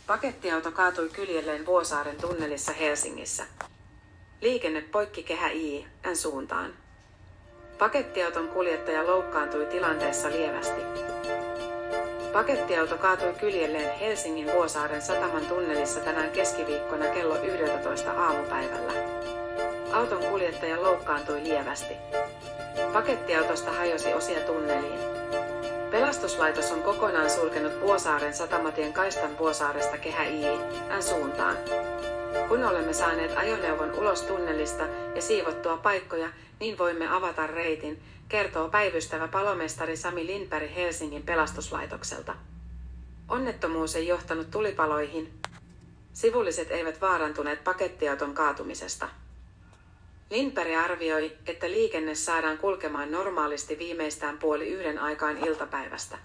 Pakettiauto kaatui kyljelleen Vuosaaren tunnelissa Helsingissä. Liikenne poikki Kehä I:n suuntaan. Pakettiauton kuljettaja loukkaantui tilanteessa lievästi. Pakettiauto kaatui kyljelleen Helsingin Vuosaaren sataman tunnelissa tänään keskiviikkona kello 11 aamupäivällä. Auton kuljettaja loukkaantui lievästi. Pakettiautosta hajosi osia tunneliin. Pelastuslaitos on kokonaan sulkenut Vuosaaren satamatien kaistan Vuosaaresta Kehä I:n suuntaan. Kun olemme saaneet ajoneuvon ulos tunnelista ja siivottua paikkoja, niin voimme avata reitin, kertoo päivystävä palomestari Sami Lindberg Helsingin pelastuslaitokselta. Onnettomuus ei johtanut tulipaloihin. Sivulliset eivät vaarantuneet pakettiauton kaatumisesta. Lindberg arvioi, että liikenne saadaan kulkemaan normaalisti viimeistään 12:30 aikaan iltapäivästä.